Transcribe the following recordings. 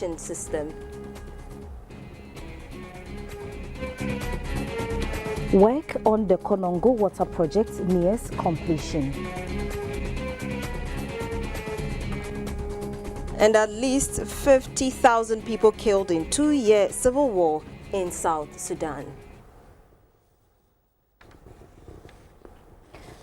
transportation system. Work on the Konongo water project nears completion. And at least 50,000 people killed in 2-year civil war in South Sudan.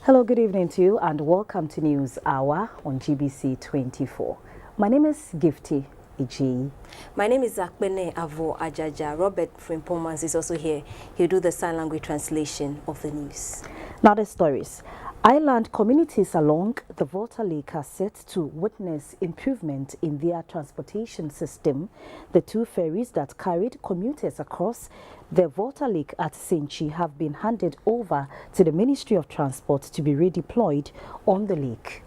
Hello, good evening to you and welcome to News Hour on GBC24. My name is Gifty Iji. My name is Akbene Avo Ajaja. Robert Frimpomans is also here. He'll do the sign language translation of the news. Now the stories. Island communities along the Volta Lake are set to witness improvement in their transportation system. The two ferries that carried commuters across the Volta Lake at Senchi have been handed over to the Ministry of Transport to be redeployed on the lake.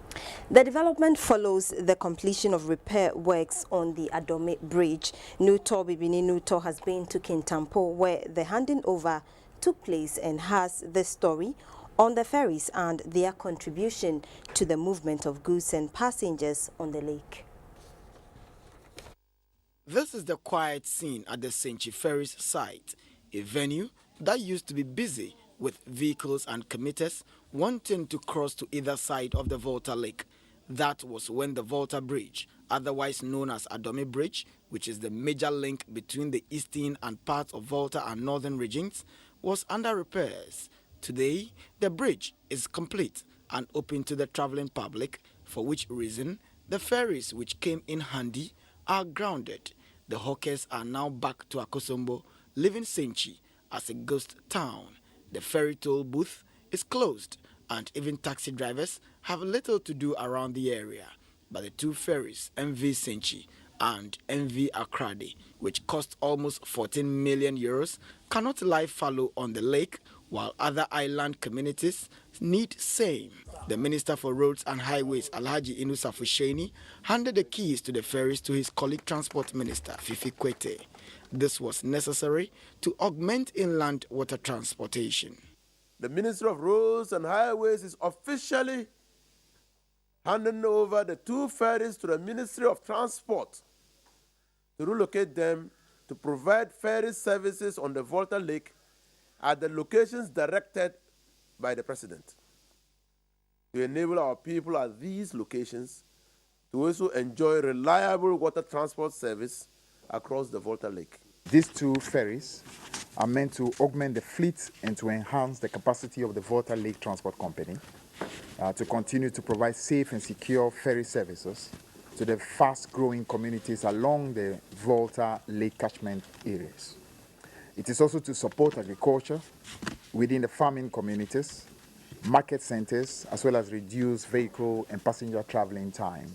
The development follows the completion of repair works on the Adome Bridge. Nuto Bibini Nuto has been to Kintampo, where the handing over took place, and has the story on the ferries and their contribution to the movement of goods and passengers on the lake. This is the quiet scene at the Senchi Ferries site, a venue that used to be busy with vehicles and commuters wanting to cross to either side of the Volta Lake. That was when the Volta Bridge, otherwise known as Adome Bridge, which is the major link between the eastern and parts of Volta and northern regions, was under repairs. Today, the bridge is complete and open to the traveling public, for which reason the ferries which came in handy are grounded. The hawkers are now back to Akosombo, leaving Senchi as a ghost town. The ferry toll booth is closed, and even taxi drivers have little to do around the area. But the two ferries, MV Senchi and MV Akrade, which cost almost 14 million euros, cannot lie fallow on the lake, while other island communities need same. The Minister for Roads and Highways, Alhaji Inusa Fusheni, handed the keys to the ferries to his colleague Transport Minister, Fifi Kwete. This was necessary to augment inland water transportation. The Ministry of Roads and Highways is officially handing over the two ferries to the Ministry of Transport to relocate them to provide ferry services on the Volta Lake at the locations directed by the President, to enable our people at these locations to also enjoy reliable water transport service across the Volta Lake. These two ferries are meant to augment the fleet and to enhance the capacity of the Volta Lake Transport Company to continue to provide safe and secure ferry services to the fast-growing communities along the Volta Lake catchment areas. It is also to support agriculture within the farming communities, market centers, as well as reduce vehicle and passenger traveling time.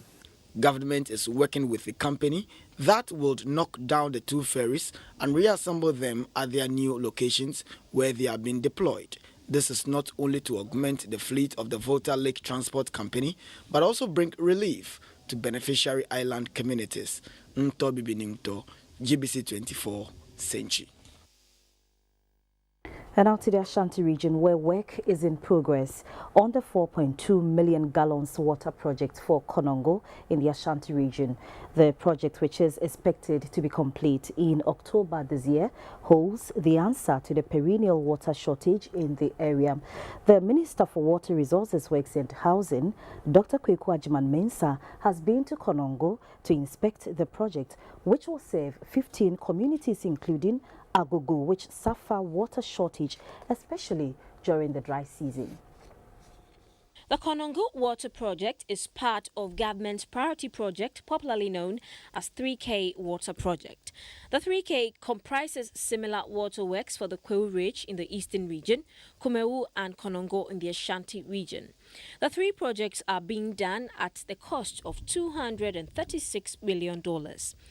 Government is working with a company that will knock down the two ferries and reassemble them at their new locations where they are being deployed. This is not only to augment the fleet of the Volta Lake Transport Company, but also bring relief to beneficiary island communities. Nto Bibinimto, GBC24, Senchi. And now to the Ashanti region, where work is in progress on the 4.2 million gallons water project for Konongo in the Ashanti region. The project, which is expected to be complete in October this year, holds the answer to the perennial water shortage in the area. The Minister for Water Resources, Works and Housing, Dr. Kweku Ajiman-Mensah, has been to Konongo to inspect the project, which will serve 15 communities, including Agogo, which suffer water shortage, especially during the dry season. The Konongo Water Project is part of government's priority project, popularly known as 3K Water Project. The 3K comprises similar waterworks for the Kwewu Ridge in the eastern region, Kumewu and Konongo in the Ashanti region. The three projects are being done at the cost of $236 million.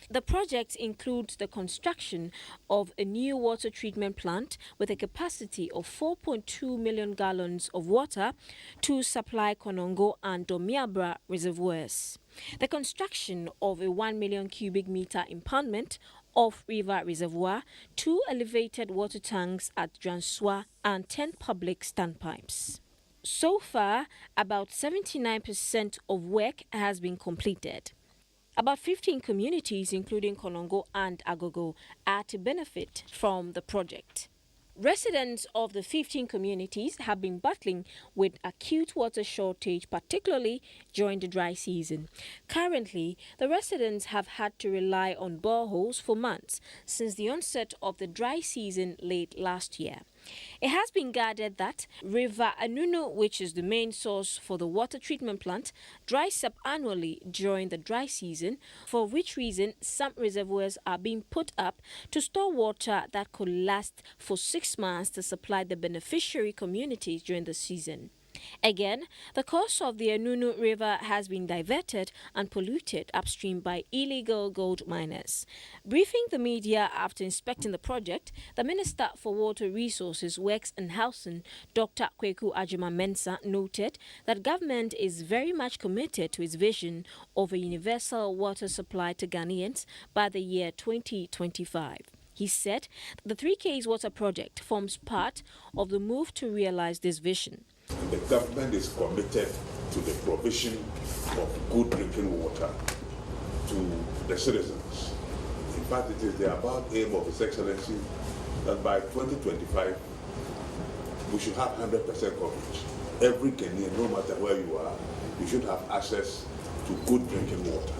The projects include the construction of a new water treatment plant with a capacity of 4.2 million gallons of water to supply Konongo and Domiabra reservoirs. The construction of a 1 million cubic meter impoundment of River Reservoir, 2 elevated water tanks at Dranswa, and 10 public standpipes. So far, about 79% of work has been completed. About 15 communities, including Konongo and Agogo, are to benefit from the project. Residents of the 15 communities have been battling with acute water shortage, particularly during the dry season. Currently, the residents have had to rely on boreholes for months since the onset of the dry season late last year. It has been gathered that River Anunu, which is the main source for the water treatment plant, dries up annually during the dry season, for which reason some reservoirs are being put up to store water that could last for 6 months to supply the beneficiary communities during the season. Again, the course of the Anunu River has been diverted and polluted upstream by illegal gold miners. Briefing the media after inspecting the project, the Minister for Water Resources, Works and Housing, Dr. Kweku Ajima-Mensah, noted that government is very much committed to its vision of a universal water supply to Ghanaians by the year 2025. He said the 3Ks Water Project forms part of the move to realize this vision. The government is committed to the provision of good drinking water to the citizens. In fact, it is the above aim of His Excellency that by 2025, we should have 100% coverage. Every Ghanaian, no matter where you are, you should have access to good drinking water.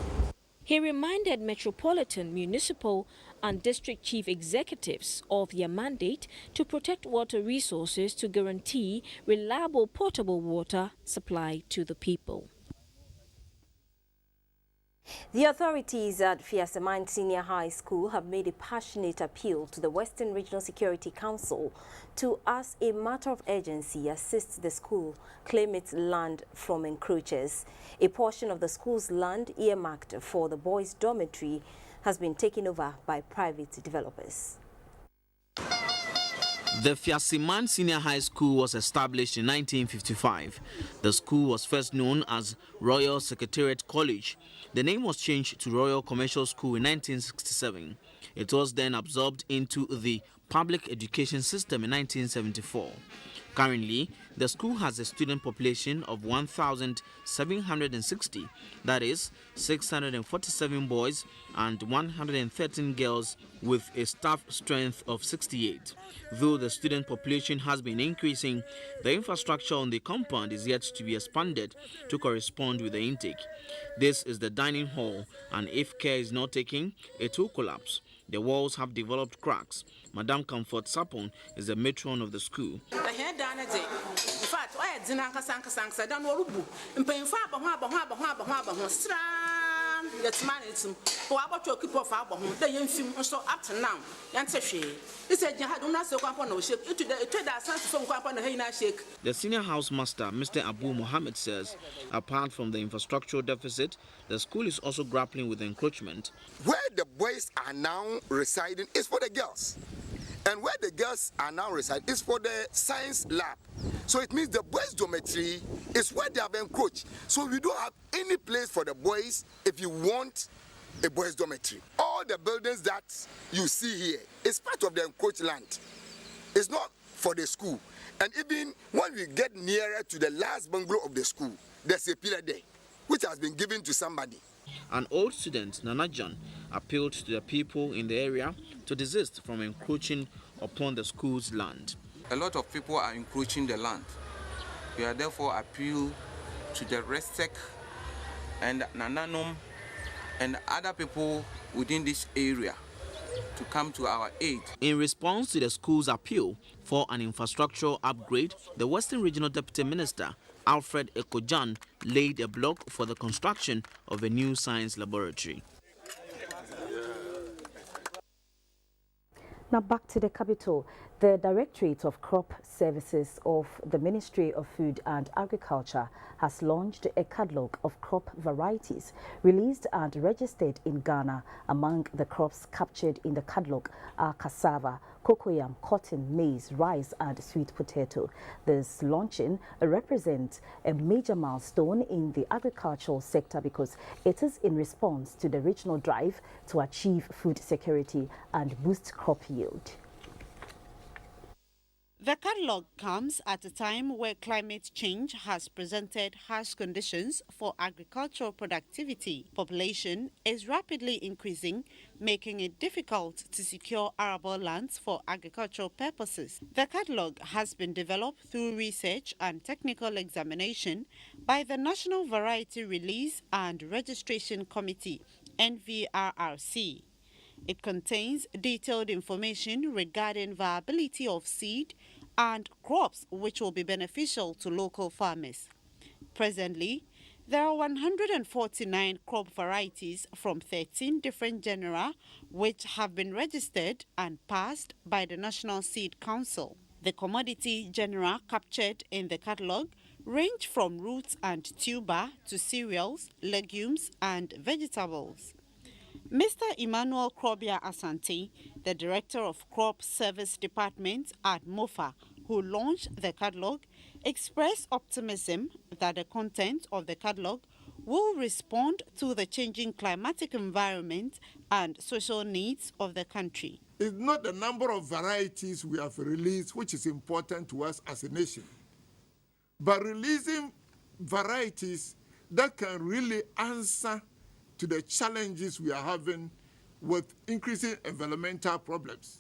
He reminded metropolitan, municipal and district chief executives of their mandate to protect water resources to guarantee reliable potable water supply to the people. The authorities at Fiaseman Senior High School have made a passionate appeal to the Western Regional Security Council to, as a matter of urgency, assist the school claim its land from encroachers. A portion of the school's land earmarked for the boys' dormitory has been taken over by private developers. The Fiaseman Senior High School was established in 1955. The school was first known as Royal Secretariat College. The name was changed to Royal Commercial School in 1967. It was then absorbed into the public education system in 1974. Currently, the school has a student population of 1,760, that is 647 boys and 113 girls, with a staff strength of 68. Though the student population has been increasing, the infrastructure on the compound is yet to be expanded to correspond with the intake. This is the dining hall, and if care is not taken, it will collapse. The walls have developed cracks. Madam Comfort Sapon is the matron of the school. The senior housemaster, Mr. Abu Mohammed, says apart from the infrastructural deficit, the school is also grappling with encroachment. Where the boys are now residing is for the girls, and where the girls are now residing is for the science lab. So it means the boys' dormitory is where they have encroached. So we don't have any place for the boys if you want a boys' dormitory. All the buildings that you see here is part of the encroached land. It's not for the school. And even when we get nearer to the last bungalow of the school, there's a pillar there, which has been given to somebody. An old student, Nanajan, appealed to the people in the area to desist from encroaching upon the school's land. A lot of people are encroaching the land. We are therefore appeal to the RESTEC and Nananum and other people within this area to come to our aid. In response to the school's appeal for an infrastructural upgrade, the Western Regional Deputy Minister, Alfred Ekojan, laid a block for the construction of a new science laboratory. Now back to the capital. The Directorate of Crop Services of the Ministry of Food and Agriculture has launched a catalogue of crop varieties released and registered in Ghana. Among the crops captured in the catalogue are cassava, cocoyam, cotton, maize, rice and sweet potato. This launching represents a major milestone in the agricultural sector because it is in response to the regional drive to achieve food security and boost crop yield. The catalogue comes at a time where climate change has presented harsh conditions for agricultural productivity. Population is rapidly increasing, making it difficult to secure arable lands for agricultural purposes. The catalogue has been developed through research and technical examination by the National Variety Release and Registration Committee, NVRRC. It contains detailed information regarding viability of seed and crops which will be beneficial to local farmers. Presently, there are 149 crop varieties from 13 different genera which have been registered and passed by the National Seed Council. The commodity genera captured in the catalogue range from roots and tuber to cereals, legumes and vegetables. Mr. Emmanuel Krobia Asante, the Director of Crop Service Department at MOFA, who launched the catalogue, expressed optimism that the content of the catalogue will respond to the changing climatic environment and social needs of the country. It's not the number of varieties we have released which is important to us as a nation, but releasing varieties that can really answer to the challenges we are having with increasing environmental problems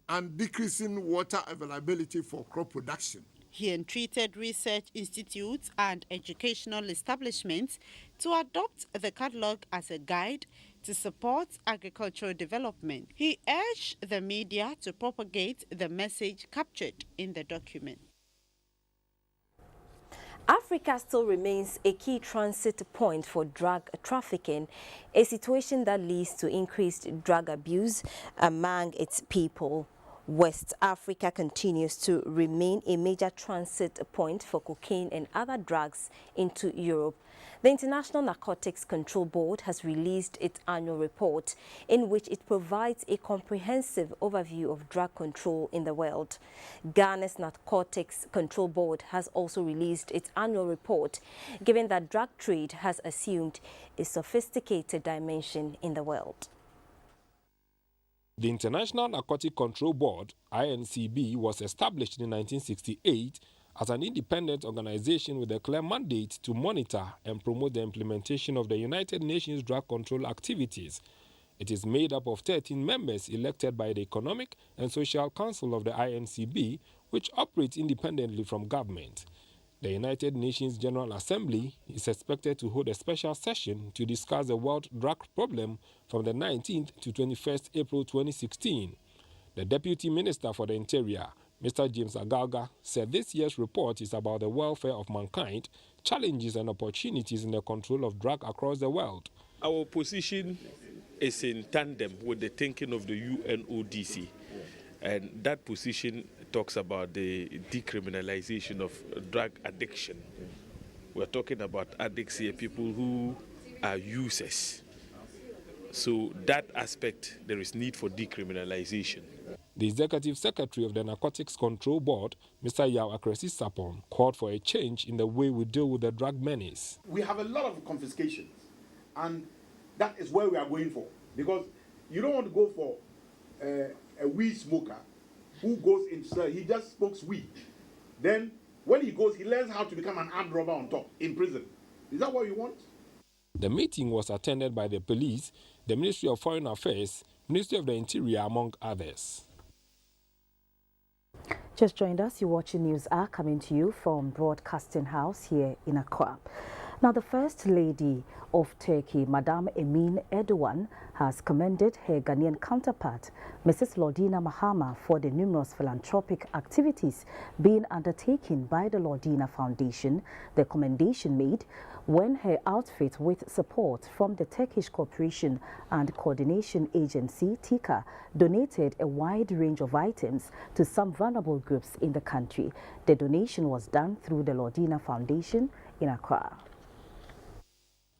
and decreasing water availability for crop production. He entreated research institutes and educational establishments to adopt the catalogue as a guide to support agricultural development. He urged the media to propagate the message captured in the document. Africa still remains a key transit point for drug trafficking, a situation that leads to increased drug abuse among its people. West Africa continues to remain a major transit point for cocaine and other drugs into Europe. The International Narcotics Control Board has released its annual report in which it provides a comprehensive overview of drug control in the world. Ghana's Narcotics Control Board has also released its annual report, given that drug trade has assumed a sophisticated dimension in the world. The International Narcotic Control Board, INCB, was established in 1968 as an independent organization with a clear mandate to monitor and promote the implementation of the United Nations drug control activities. It is made up of 13 members elected by the Economic and Social Council of the INCB, which operates independently from government. The United Nations General Assembly is expected to hold a special session to discuss the world drug problem from the 19th to 21st April 2016. The Deputy Minister for the Interior, Mr. James Agalga, said this year's report is about the welfare of mankind, challenges and opportunities in the control of drugs across the world. Our position is in tandem with the thinking of the UNODC, and that position talks about the decriminalization of drug addiction. We're talking about addicts here, people who are users. So that aspect, there is need for decriminalization. The Executive Secretary of the Narcotics Control Board, Mr. Yao Akresi Sapon, called for a change in the way we deal with the drug menace. We have a lot of confiscations, and that is where we are going for. Because you don't want to go for a weed smoker who goes inside, he just smokes weed. Then when he goes, he learns how to become an armed robber on top in prison. Is that what you want? The meeting was attended by the police, the Ministry of Foreign Affairs, Ministry of the Interior, among others. Just joined us, you're watching News Hour coming to you from Broadcasting House here in Accra. Now, the First Lady of Turkey, Madame Emin Erdogan, has commended her Ghanaian counterpart, Mrs. Lordina Mahama, for the numerous philanthropic activities being undertaken by the Lordina Foundation. The commendation made when her outfit, with support from the Turkish Cooperation and Coordination Agency, TICA, donated a wide range of items to some vulnerable groups in the country. The donation was done through the Lordina Foundation in Accra.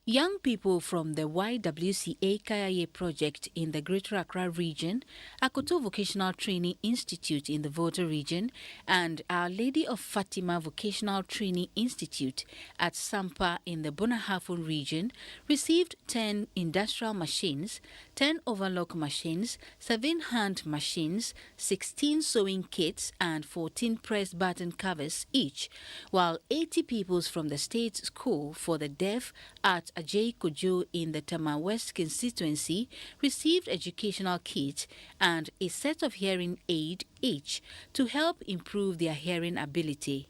Young people from the YWCA Kayaye project in the Greater Accra region, Akoto Vocational Training Institute in the Volta region, and Our Lady of Fatima Vocational Training Institute at Sampa in the Bonahafun region received 10 industrial machines, 10 overlock machines, 7 hand machines, 16 sewing kits, and 14 press button covers each, while 80 pupils from the State School for the Deaf at Ajay Kojo in the Tama West constituency received educational kits and a set of hearing aid each to help improve their hearing ability.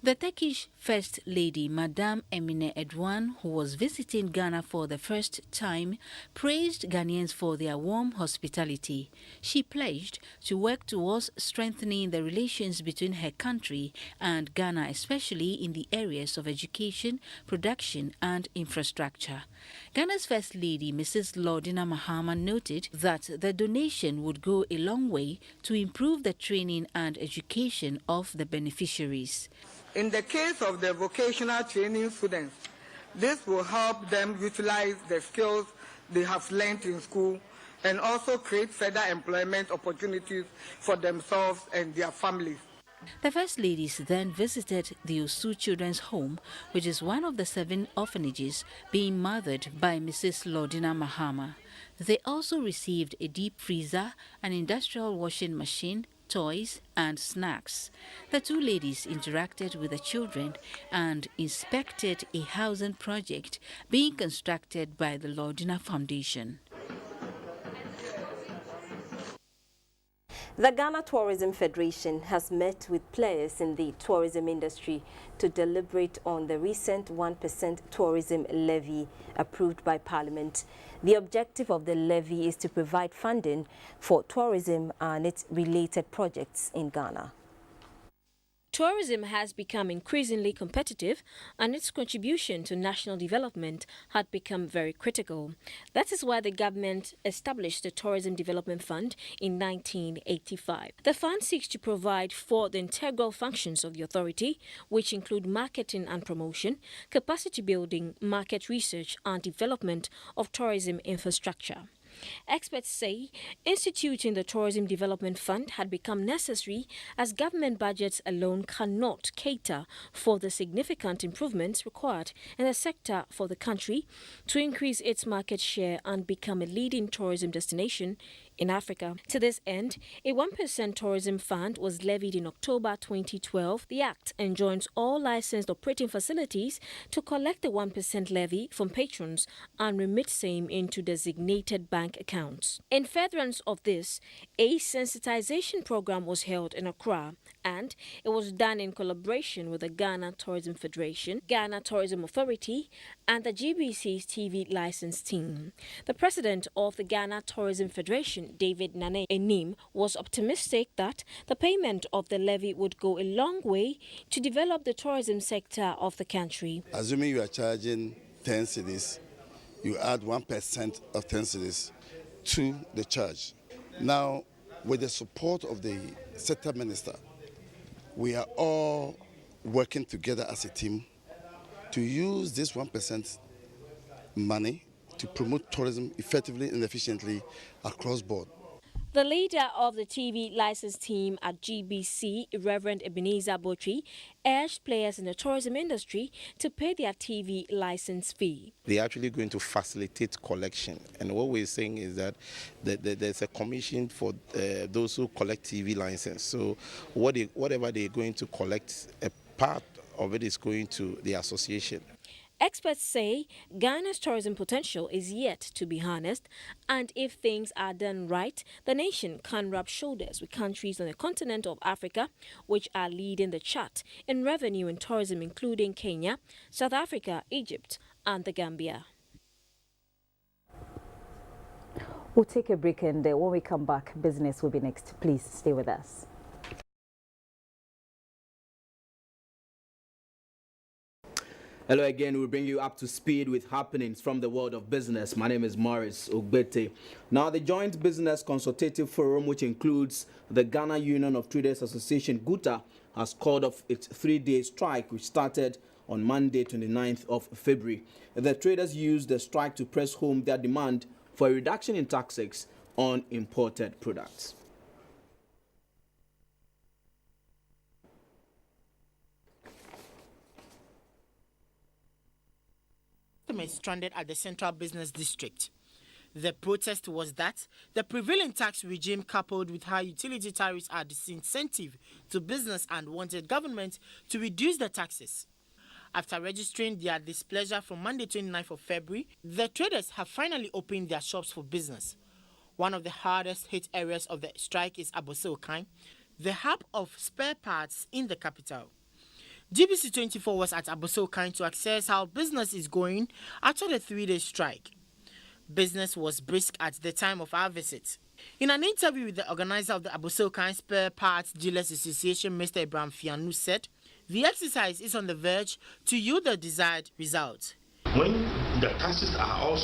The Turkish First Lady, Madame Emine Edouane, who was visiting Ghana for the first time, praised Ghanaians for their warm hospitality. She pledged to work towards strengthening the relations between her country and Ghana, especially in the areas of education, production and infrastructure. Ghana's First Lady, Mrs. Lordina Mahama, noted that the donation would go a long way to improve the training and education of the beneficiaries. In the case of the vocational training students, this will help them utilize the skills they have learned in school and also create further employment opportunities for themselves and their families. The First Ladies then visited the Osu Children's Home, which is one of the 7 orphanages being mothered by Mrs. Lordina Mahama. They also received a deep freezer, an industrial washing machine, toys and snacks. The 2 ladies interacted with the children and inspected a housing project being constructed by the Lordina Foundation. The Ghana Tourism Federation has met with players in the tourism industry to deliberate on the recent 1% tourism levy approved by Parliament. The objective of the levy is to provide funding for tourism and its related projects in Ghana. Tourism has become increasingly competitive and its contribution to national development had become very critical. That is why the government established the Tourism Development Fund in 1985. The fund seeks to provide for the integral functions of the authority, which include marketing and promotion, capacity building, market research and development of tourism infrastructure. Experts say instituting the Tourism Development Fund had become necessary as government budgets alone cannot cater for the significant improvements required in the sector for the country to increase its market share and become a leading tourism destination in Africa. To this end, a 1% tourism fund was levied in October 2012. The Act enjoins all licensed operating facilities to collect the 1% levy from patrons and remit same into designated bank accounts. In furtherance of this, a sensitization program was held in Accra, and it was done in collaboration with the Ghana Tourism Federation, Ghana Tourism Authority, and the GBC24 license team. The president of the Ghana Tourism Federation, David Nane Enim, was optimistic that the payment of the levy would go a long way to develop the tourism sector of the country. Assuming you are charging 10 cedis, you add 1% of 10 cedis to the charge. Now, with the support of the sector minister, we are all working together as a team to use this 1% money to promote tourism effectively and efficiently across board. The leader of the TV license team at GBC, Reverend Ebenezer Botri, urged players in the tourism industry to pay their TV license fee. They're actually going to facilitate collection, and what we're saying is that there's a commission for those who collect TV license. So whatever they're going to collect, a part of it is going to the association. Experts say Ghana's tourism potential is yet to be harnessed, and if things are done right, the nation can rub shoulders with countries on the continent of Africa, which are leading the chart in revenue and tourism, including Kenya, South Africa, Egypt, and the Gambia. We'll take a break, and when we come back, business will be next. Please stay with us. Hello again, we'll bring you up to speed with happenings from the world of business. My name is Morris Ogbete. Now, the Joint Business Consultative Forum, which includes the Ghana Union of Traders Association, GUTA, has called off its 3-day strike, which started on Monday, 29th of February. The traders used the strike to press home their demand for a reduction in taxes on imported products. Customers stranded at the Central Business District. The protest was that the prevailing tax regime coupled with high utility tariffs are disincentive to business and wanted government to reduce the taxes. After registering their displeasure from Monday 29th of February, the traders have finally opened their shops for business. One of the hardest hit areas of the strike is Abossey-Okai, the hub of spare parts in the capital. GBC24 was at Abossey-Okai to assess how business is going after the 3-day strike. Business was brisk at the time of our visit. In an interview with the organizer of the Abossey-Okai Spare Parts Dealers Association, Mr. Ibrahim Fianu said, the exercise is on the verge to yield the desired result. When the taxes are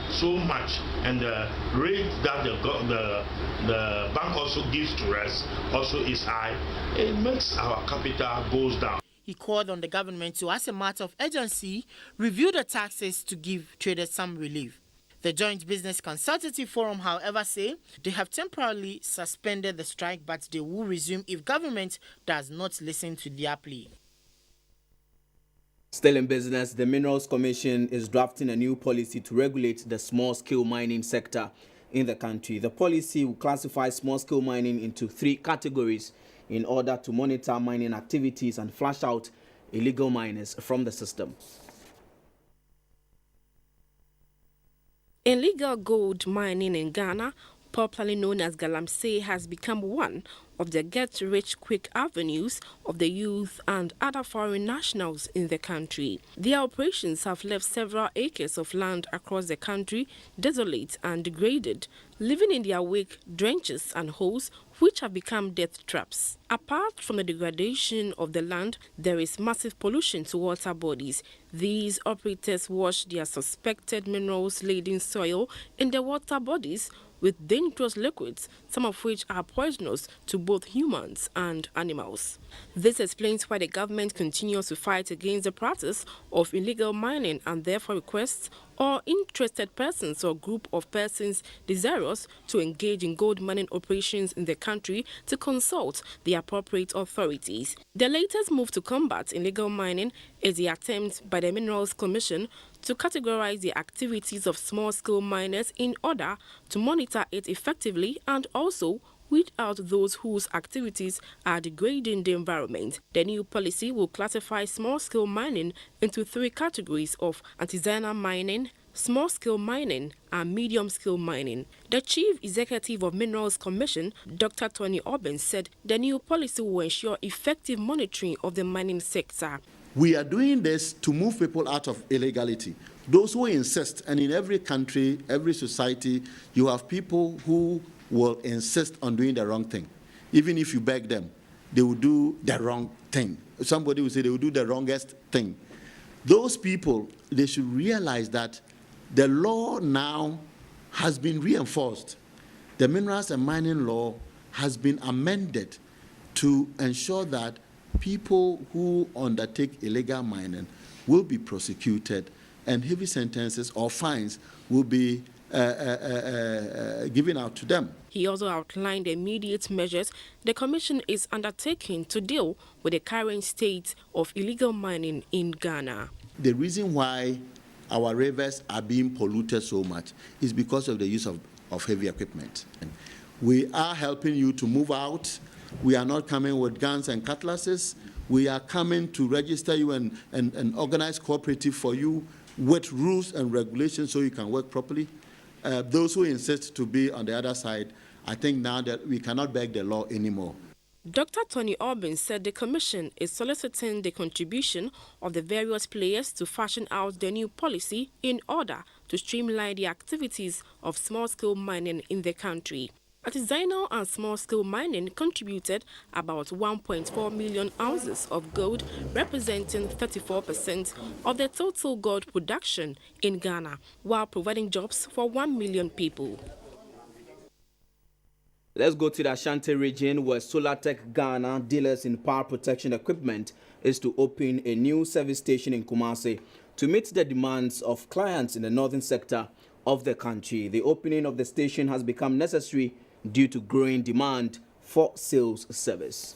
so much and the rate that the bank also gives to us also is high, it makes our capital goes down. He called on the government to, as a matter of urgency, review the taxes to give traders some relief. The Joint Business Consultative Forum, however, say they have temporarily suspended the strike, but they will resume if government does not listen to their plea. Still in business, the Minerals Commission is drafting a new policy to regulate the small-scale mining sector in the country. The policy will classify small-scale mining into 3 categories in order to monitor mining activities and flush out illegal miners from the system. Illegal gold mining in Ghana, popularly known as Galamsey, has become one of the get-rich-quick avenues of the youth and other foreign nationals in the country. Their operations have left several acres of land across the country desolate and degraded, leaving in their wake drenches and holes which have become death traps. Apart from the degradation of the land, there is massive pollution to water bodies. These operators wash their suspected minerals-laden soil in the water bodies with dangerous liquids, some of which are poisonous to both humans and animals. This explains why the government continues to fight against the practice of illegal mining and therefore requests all interested persons or group of persons desirous to engage in gold mining operations in the country to consult the appropriate authorities. The latest move to combat illegal mining is the attempt by the Minerals Commission to categorize the activities of small-scale miners in order to monitor it effectively and also weed out those whose activities are degrading the environment. The new policy will classify small-scale mining into 3 categories of artisanal mining, small-scale mining, and medium-scale mining. The Chief Executive of Minerals Commission, Dr. Tony Oben, said the new policy will ensure effective monitoring of the mining sector. We are doing this to move people out of illegality. Those who insist, and in every country, every society, you have people who will insist on doing the wrong thing. Even if you beg them, they will do the wrong thing. Somebody will say they will do the wrongest thing. Those people, they should realize that the law now has been reinforced. The Minerals and Mining Law has been amended to ensure that people who undertake illegal mining will be prosecuted and heavy sentences or fines will be given out to them. He also outlined the immediate measures the Commission is undertaking to deal with the current state of illegal mining in Ghana. The reason why our rivers are being polluted so much is because of the use of heavy equipment. We are helping you to move out. We are not coming with guns and cutlasses. We are coming to register you and organize cooperative for you with rules and regulations so you can work properly. Those who insist to be on the other side, I think now that we cannot beg the law anymore. Dr. Tony Oben said the Commission is soliciting the contribution of the various players to fashion out the new policy in order to streamline the activities of small-scale mining in the country. Artisanal and small-scale mining contributed about 1.4 million ounces of gold, representing 34% of the total gold production in Ghana, while providing jobs for 1 million people. Let's go to the Ashanti region, where Solartech Ghana, dealers in power protection equipment, is to open a new service station in Kumasi to meet the demands of clients in the northern sector of the country. The opening of the station has become necessary due to growing demand for sales service.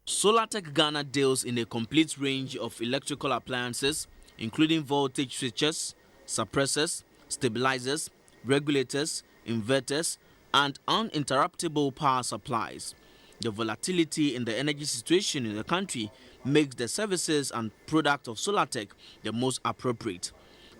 Solartech Ghana deals in a complete range of electrical appliances, including voltage switches, suppressors, stabilizers, regulators, inverters, and uninterruptible power supplies. The volatility in the energy situation in the country makes the services and product of Solartech the most appropriate.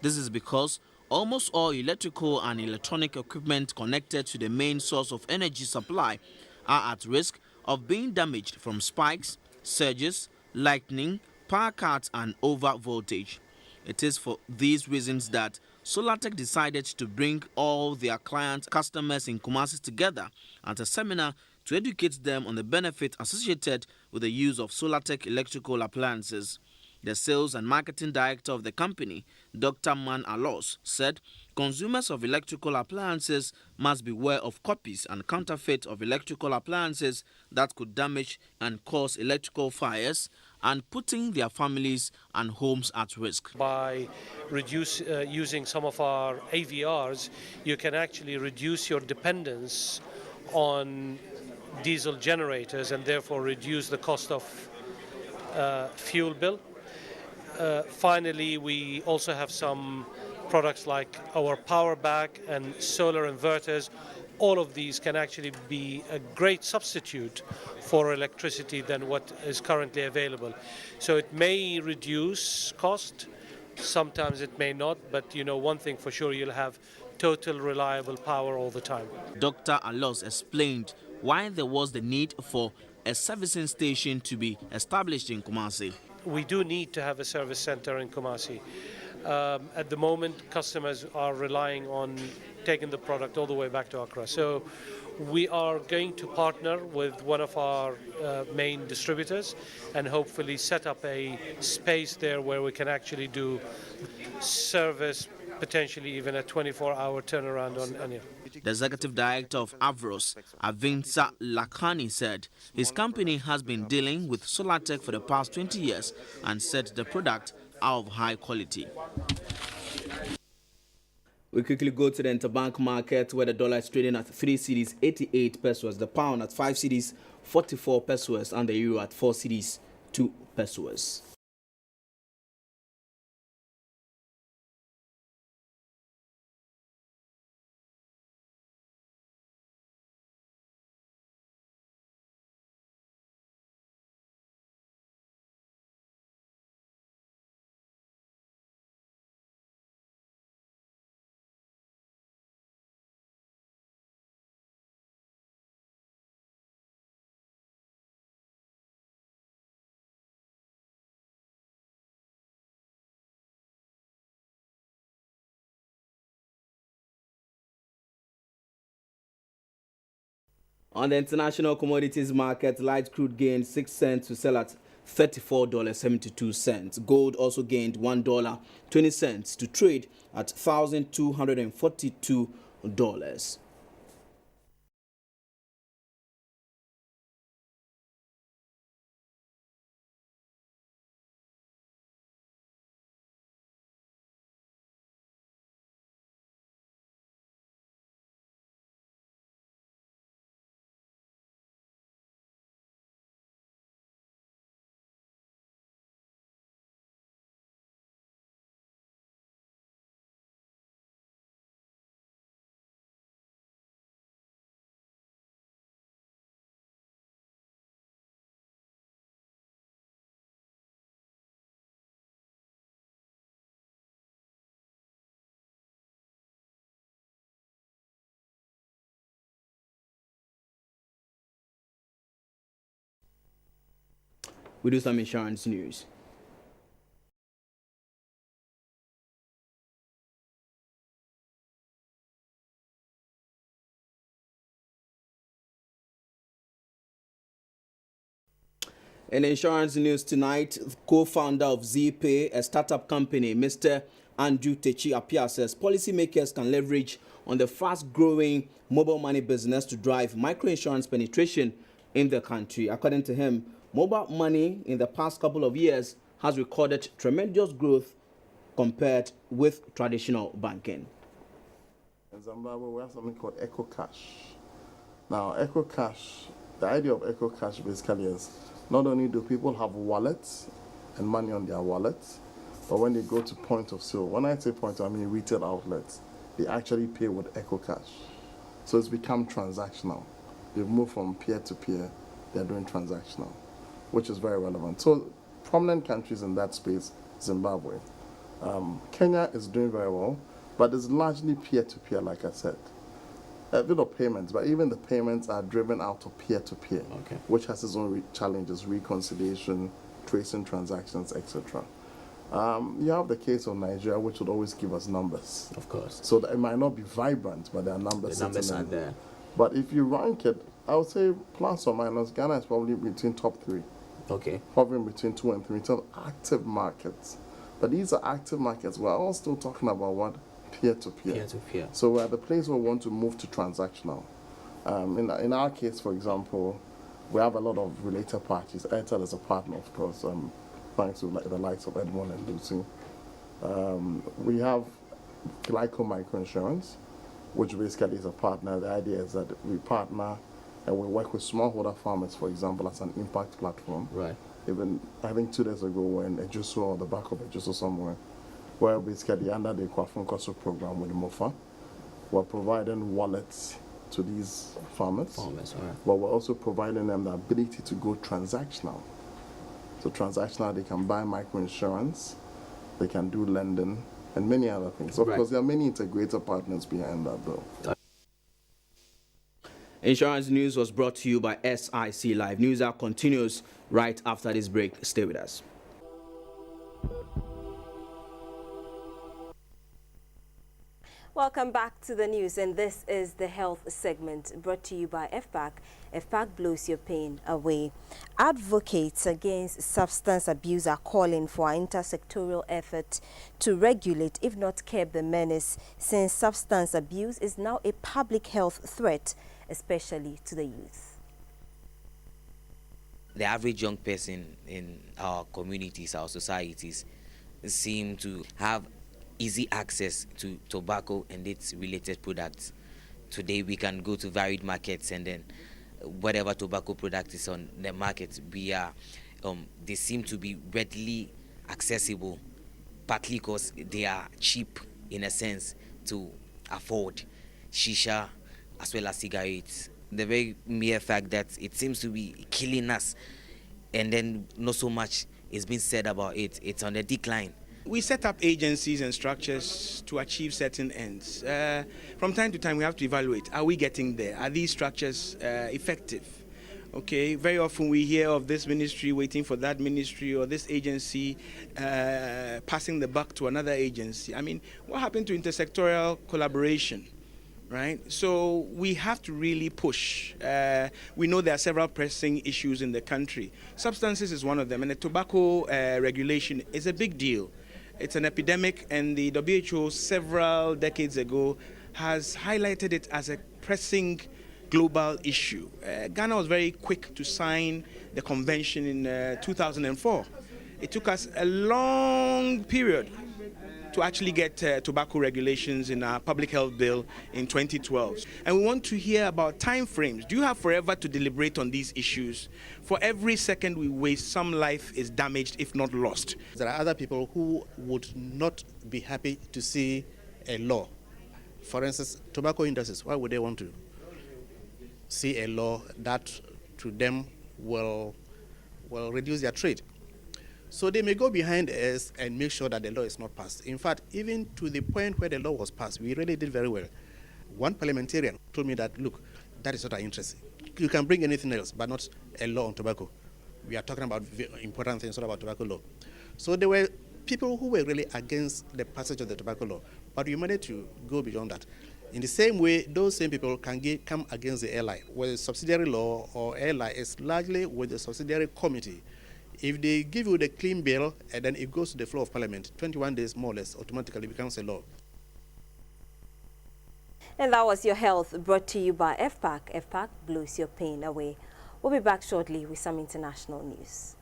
This is because almost all electrical and electronic equipment connected to the main source of energy supply are at risk of being damaged from spikes, surges, lightning, power cuts, and over voltage. It is for these reasons that Solartech decided to bring all their customers in Kumasi together at a seminar to educate them on the benefit associated with the use of Solartech electrical appliances. The sales and marketing director of the company, Dr. Man Alos, said consumers of electrical appliances must beware of copies and counterfeit of electrical appliances that could damage and cause electrical fires and putting their families and homes at risk. By using some of our AVRs, you can actually reduce your dependence on diesel generators and therefore reduce the cost of fuel bill. Finally, we also have some products like our power back and solar inverters. All of these can actually be a great substitute for electricity than what is currently available. So it may reduce cost, sometimes it may not, but you know one thing for sure, you'll have total reliable power all the time. Dr. Alos explained why there was the need for a servicing station to be established in Kumasi. We do need to have a service center in Kumasi. At the moment, customers are relying on taking the product all the way back to Accra. So we are going to partner with one of our main distributors and hopefully set up a space there where we can actually do service, potentially even a 24-hour turnaround on any. The executive director of Avros, Avinsa Lakhani, said his company has been dealing with Solartech for the past 20 years and said the product are of high quality. We quickly go to the interbank market, where the dollar is trading at 3 cedis 88 pesos, the pound at 5 cedis 44 pesos, and the euro at 4 cedis 2 pesos. On the international commodities market, light crude gained 6 cents to sell at $34.72. Gold also gained $1.20 to trade at $1,242. We do some insurance news. In insurance news tonight, co-founder of ZPay, a startup company, Mr. Andrew Techi Apia says policymakers can leverage on the fast-growing mobile money business to drive microinsurance penetration in the country. According to him, mobile money in the past couple of years has recorded tremendous growth compared with traditional banking. In Zimbabwe, we have something called Eco Cash. Now, Eco Cash, the idea of Eco Cash basically is not only do people have wallets and money on their wallets, but when they go to point of sale, when I say point, I mean retail outlets, they actually pay with Eco Cash. So it's become transactional. They've moved from peer to peer, they're doing transactional, which is very relevant. So prominent countries in that space, Zimbabwe. Kenya is doing very well, but it's largely peer-to-peer, like I said. A bit of payments, but even the payments are driven out of peer-to-peer, which has its own challenges, reconciliation, tracing transactions, etc. You have the case of Nigeria, which would always give us numbers. Of course. So that it might not be vibrant, but there are numbers. The numbers are there. But if you rank it, I would say plus or minus, Ghana is probably between top 3. Okay. Hovering between 2 and 3 in terms of active markets. But these are active markets. We're all still talking about what? Peer-to-peer. Peer-to-peer. So we're at the place where we want to move to transactional. In our case, for example, we have a lot of related parties. Airtel is a partner, of course, thanks to the likes of Edmond and Lucy. We have Glyco Microinsurance, which basically is a partner. The idea is that we partner and we work with smallholder farmers, for example, as an impact platform. Right. Even, I think 2 days ago, when Ejuso, or the back of Ejuso somewhere, where basically under the Kwafunkoso program with MOFA, we're providing wallets to these farmers. But we're also providing them the ability to go transactional. So transactional, they can buy microinsurance, they can do lending, and many other things. Of course, there are many integrator partners behind that, though. Insurance News was brought to you by SIC Live. News Hour continues right after this break. Stay with us. Welcome back to the news, and this is the health segment brought to you by FPAC. FPAC blows your pain away. Advocates against substance abuse are calling for an intersectoral effort to regulate, if not curb, the menace, since substance abuse is now a public health threat, especially to the youth. The average young person in our communities, our societies, seem to have easy access to tobacco and its related products. Today we can go to varied markets, and then whatever tobacco product is on the market, they seem to be readily accessible, partly because they are cheap in a sense to afford. Shisha as well as cigarettes. The very mere fact that it seems to be killing us, and then not so much is being said about it. It's on the decline. We set up agencies and structures to achieve certain ends. From time to time, we have to evaluate, are we getting there? Are these structures effective? Okay, very often we hear of this ministry waiting for that ministry, or this agency passing the buck to another agency. I mean, what happened to intersectoral collaboration? Right? So we have to really push. We know there are several pressing issues in the country. Substances is one of them, and the tobacco regulation is a big deal. It's an epidemic, and the WHO several decades ago has highlighted it as a pressing global issue. Ghana was very quick to sign the convention in 2004. It took us a long period to actually get tobacco regulations in our public health bill in 2012. And we want to hear about time frames. Do you have forever to deliberate on these issues? For every second we waste, some life is damaged, if not lost. There are other people who would not be happy to see a law. For instance, tobacco industries, why would they want to see a law that to them will reduce their trade? So they may go behind us and make sure that the law is not passed. In fact, even to the point where the law was passed, we really did very well. One parliamentarian told me that, look, that is not our interest. You can bring anything else, but not a law on tobacco. We are talking about important things, not about tobacco law. So there were people who were really against the passage of the tobacco law, but we managed to go beyond that. In the same way, those same people can come against the airline, where the subsidiary law or airline is largely with the subsidiary committee. If they give you the clean bill and then it goes to the floor of Parliament, 21 days more or less automatically becomes a law. And that was Your Health, brought to you by FPAC. FPAC blows your pain away. We'll be back shortly with some international news.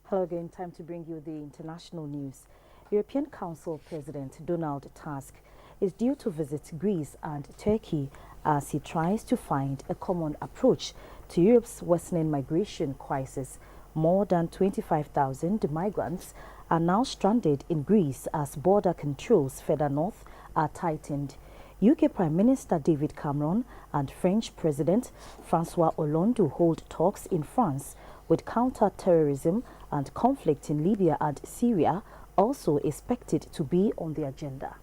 Hello again, time to bring you the international news. European Council President Donald Tusk is due to visit Greece and Turkey as he tries to find a common approach to Europe's worsening migration crisis. More than 25,000 migrants are now stranded in Greece as border controls further north are tightened. UK Prime Minister David Cameron and French President François Hollande hold talks in France, with counter-terrorism and conflict in Libya and Syria also expected to be on the agenda.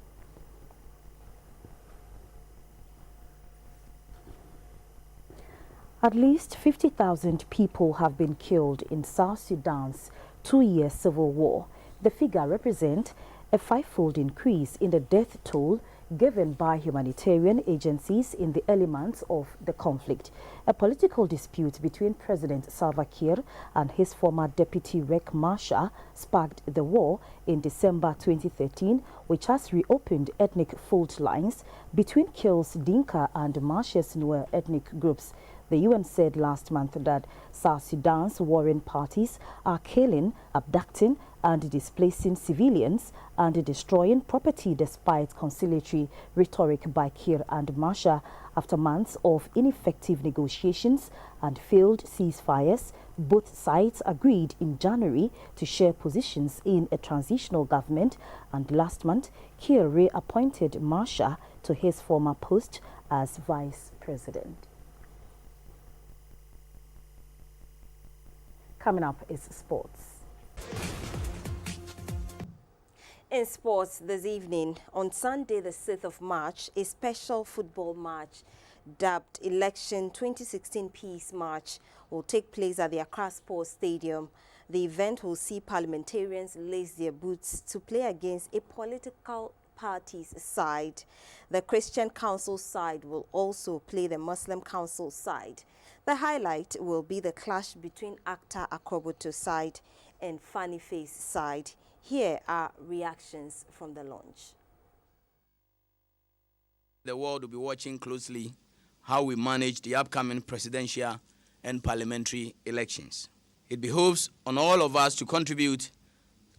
At least 50,000 people have been killed in South Sudan's two-year civil war. The figure represents a five-fold increase in the death toll given by humanitarian agencies in the early months of the conflict. A political dispute between President Salva Kiir and his former deputy Riek Machar sparked the war in December 2013, which has reopened ethnic fault lines between Kiir's Dinka and Machar's Nuer ethnic groups. The UN said last month that South Sudan's warring parties are killing, abducting, and displacing civilians and destroying property despite conciliatory rhetoric by Kiir and Machar. After months of ineffective negotiations and failed ceasefires, both sides agreed in January to share positions in a transitional government, and last month Kiir reappointed Machar to his former post as vice president. Coming up is sports. In sports this evening, on Sunday the 6th of March, a special football match dubbed Election 2016 Peace March will take place at the Accra Sports Stadium. The event will see parliamentarians lace their boots to play against a political party's side. The Christian Council side will also play the Muslim Council side. The highlight will be the clash between actor Akroboto's side and Funny Face side. Here are reactions from the launch. The world will be watching closely how we manage the upcoming presidential and parliamentary elections. It behoves on all of us to contribute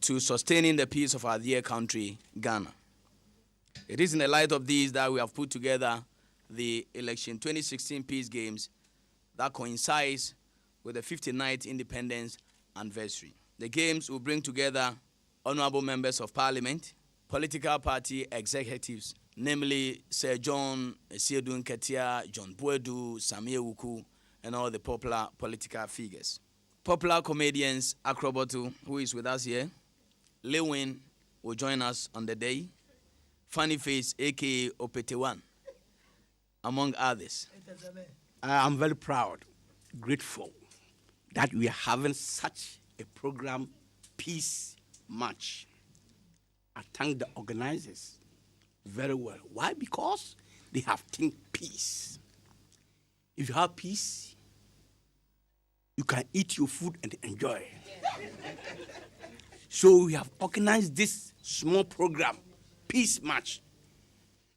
to sustaining the peace of our dear country, Ghana. It is in the light of these that we have put together the Election 2016 Peace Games that coincides with the 59th Independence Anniversary. The Games will bring together honorable members of parliament, political party executives, namely Sir John Esiedun Ketia, John Boadu, Samie Wuku, and all the popular political figures. Popular comedians Akroboto, who is with us here, Lewin will join us on the day, Funny Face, aka Opetewan, among others. I am very proud, grateful that we are having such a program, Peace March. I thank the organizers very well. Why? Because they have think peace. If you have peace, you can eat your food and enjoy. So we have organized this small program, Peace March,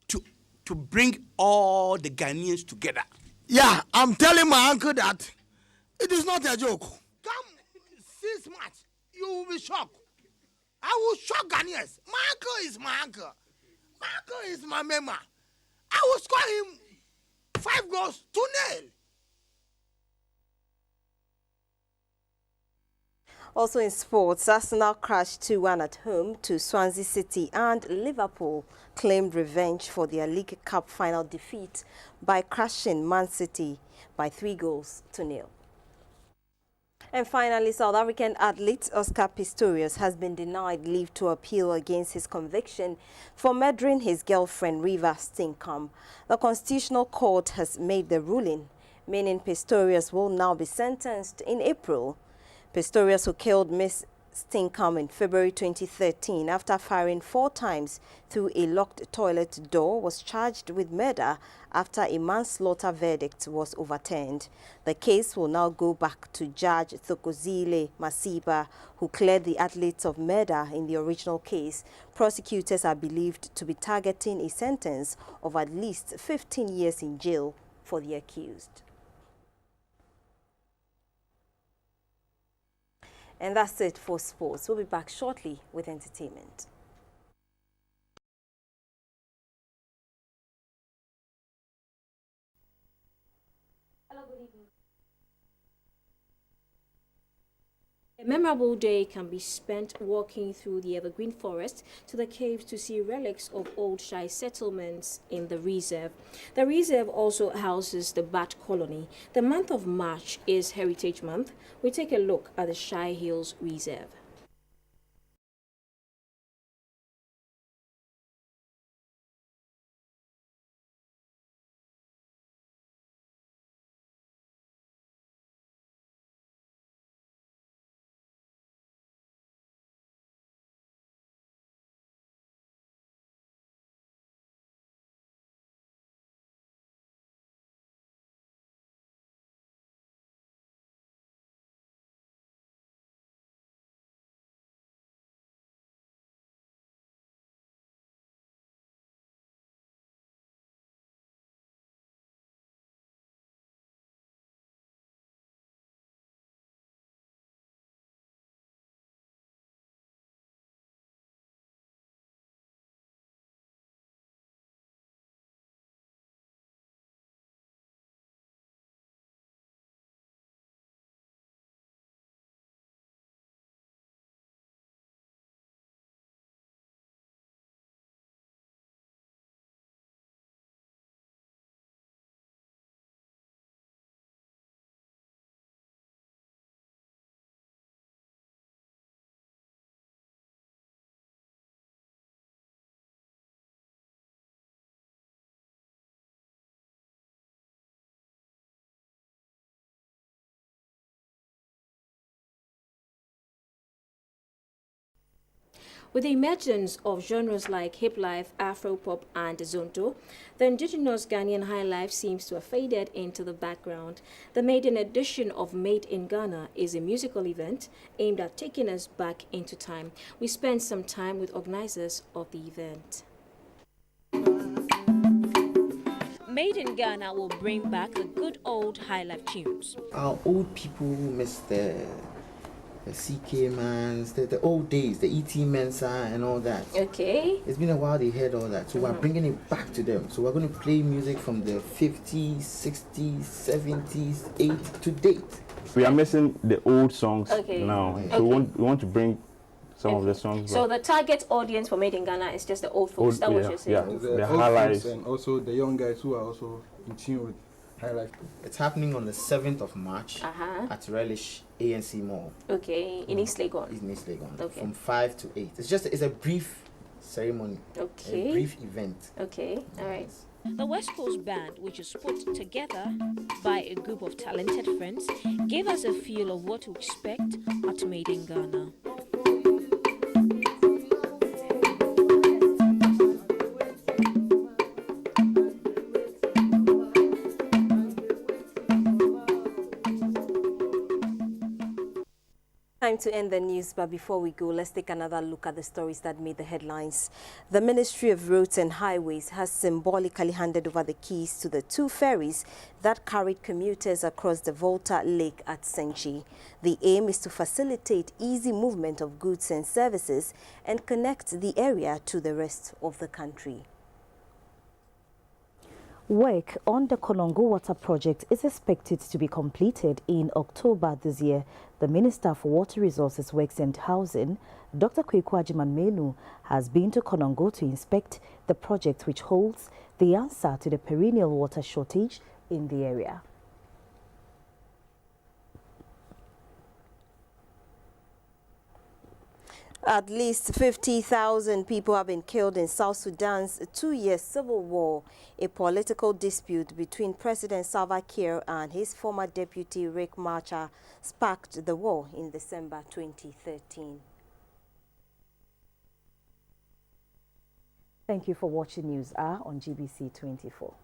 to bring all the Ghanaians together. Yeah, I'm telling my uncle that it is not a joke. Come 6 March, you will be shocked. I will shock Ghanaians. My uncle is my uncle. My uncle is my mama. I will score him 5 goals to 0. Also in sports, Arsenal crashed 2-1 at home to Swansea City, and Liverpool claimed revenge for their League Cup final defeat by crushing Man City by 3-0. And finally, South African athlete Oscar Pistorius has been denied leave to appeal against his conviction for murdering his girlfriend Riva Steenkamp. The Constitutional Court has made the ruling, meaning Pistorius will now be sentenced in April. Pistorius, who killed Miss Stinkham in February 2013 after firing 4 times through a locked toilet door was charged with murder after a manslaughter verdict was overturned. The case will now go back to Judge Thokozile Masiba, who cleared the athletes of murder in the original case. Prosecutors are believed to be targeting a sentence of at least 15 years in jail for the accused. And that's it for sports. We'll be back shortly with entertainment. Hello, good evening. A memorable day can be spent walking through the evergreen forest to the caves to see relics of old Shai settlements in the reserve. The reserve also houses the bat colony. The month of March is Heritage Month. We take a look at the Shai Hills Reserve. With the emergence of genres like hip life, Afro-pop, and zonto, the indigenous Ghanaian high life seems to have faded into the background. The maiden edition of Made in Ghana is a musical event aimed at taking us back into time. We spent some time with organizers of the event. Made in Ghana will bring back the good old high life tunes. Our old people miss the CK Mans, the old days, the ET Mensa and all that. Okay. It's been a while they heard all that. So we're bringing it back to them. So we're going to play music from the 50s, 60s, 70s, 80s to date. We are missing the old songs now. Okay. So we want to bring some of the songs So back. the target audience for Made in Ghana is just the old folks. That was what you're saying. Yeah, the highlights. And also the young guys who are also in tune with high life. It's happening on the 7th of March at Relish ANC Mall. Okay, in East Legon. In East Legon. Okay. From 5 to 8. It's a brief ceremony. Okay. A brief event. Okay, all right. The West Coast Band, which is put together by a group of talented friends, gave us a feel of what to expect at Made in Ghana. Time to end the news, but before we go, let's take another look at the stories that made the headlines. The Ministry of Roads and Highways has symbolically handed over the keys to the 2 ferries that carried commuters across the Volta Lake at Senchi. The aim is to facilitate easy movement of goods and services and connect the area to the rest of the country. Work on the Konongo Water Project is expected to be completed in October this year. The Minister for Water Resources, Works and Housing, Dr. Kweku Ajiman-Menu, has been to Konongo to inspect the project, which holds the answer to the perennial water shortage in the area. At least 50,000 people have been killed in South Sudan's 2-year civil war. A political dispute between President Salva Kiir and his former deputy Riek Machar sparked the war in December 2013. Thank you for watching News Hour on GBC24.